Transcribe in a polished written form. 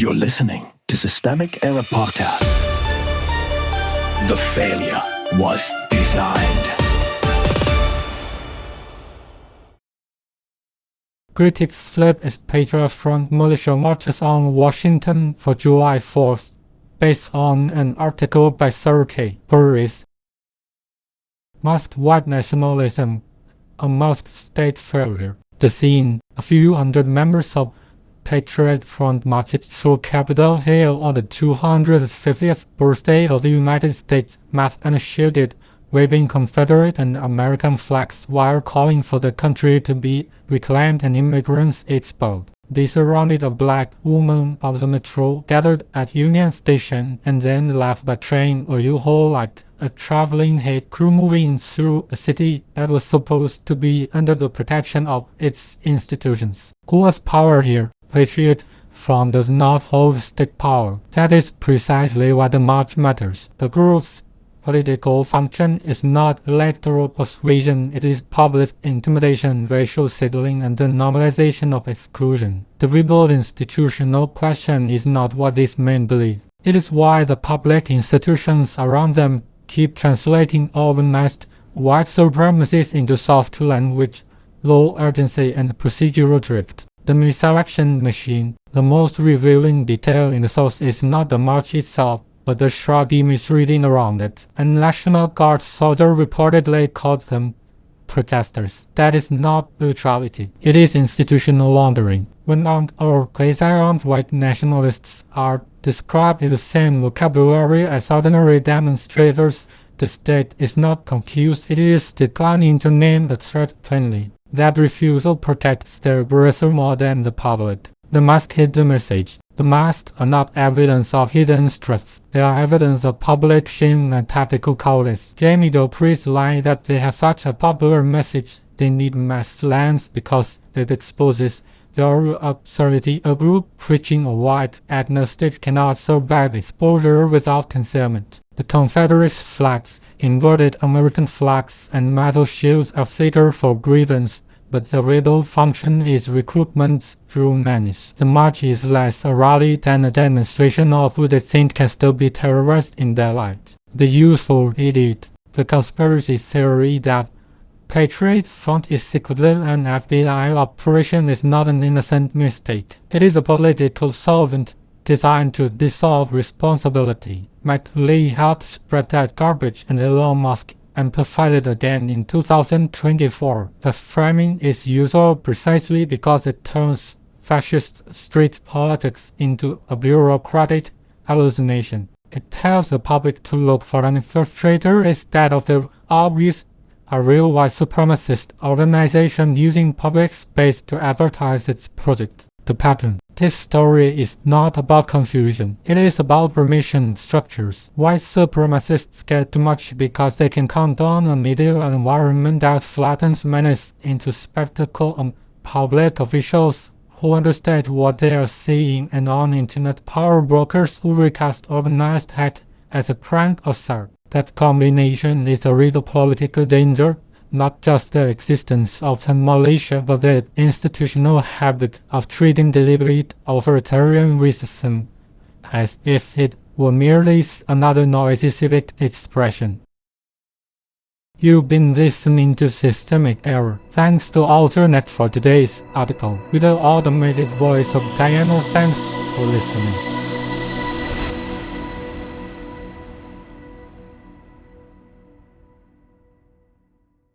You're listening to Systemic Era Podcast. The failure was designed. Critics flip its Patriot Front militia marches on Washington for July 4th, based on an article by Sir K. Burris. Masked white nationalism, a masked state failure. The scene: a few hundred members of Patriot Front marched through Capitol Hill on the 250th birthday of the United States, masked and shielded, waving Confederate and American flags while calling for the country to be reclaimed and immigrants expelled. They surrounded a black woman of the metro, gathered at Union Station, and then left by train or U-Haul like a traveling hate crew moving through a city that was supposed to be under the protection of its institutions. Who has power here? Patriot Front does not hold state power. That is precisely why the march matters. The group's political function is not electoral persuasion, it is public intimidation, racial settling, and the normalization of exclusion. The rebuilt institutional question is not what these men believe. It is why the public institutions around them keep translating Unmasked white supremacists into soft language, low urgency, and procedural drift. The misdirection machine. The most revealing detail in the source is not the march itself, but the shruggy misreading around it. A National Guard soldier reportedly called them protesters. That is not neutrality. It is institutional laundering. When armed or quasi-armed white nationalists are described in the same vocabulary as ordinary demonstrators, the state is not confused. It is declining to name the threat plainly. That refusal protects their aggressor more than the public. The mask hid the message. The masks are not evidence of hidden struts. They are evidence of public shame and tactical cowardice. Jamie Dupree's line that they have such a popular message they need mass lands because it exposes the absurdity. A group preaching a white agnostic cannot survive exposure without concealment. The Confederate flags, inverted American flags, and metal shields are fodder for grievance, but the real function is recruitment through menace. The march is less a rally than a demonstration of who they think can still be terrorized in their light. The useful idiot. The conspiracy theory that Patriot Front is secretly an FBI operation is not an innocent mistake. It is a political solvent designed to dissolve responsibility. Mike Lee helped spread that garbage, and Elon Musk amplified it again in 2024. The framing is useful precisely because it turns fascist street politics into a bureaucratic hallucination. It tells the public to look for an infiltrator instead of the obvious, a real white supremacist organization using public space to advertise its project. The pattern. This story is not about confusion. It is about permission structures. White supremacists get too much because they can count on a media environment that flattens menace into spectacle on public officials who understand what they are seeing and on internet power brokers who recast organized hate as a prank assault. That combination is the real political danger. Not just the existence of the militia, but the institutional habit of treating deliberate authoritarian racism as if it were merely another noisy civic expression. You've been listening to Systemic Error. Thanks to Alternate for today's article. With the automated voice of Diana, thanks for listening.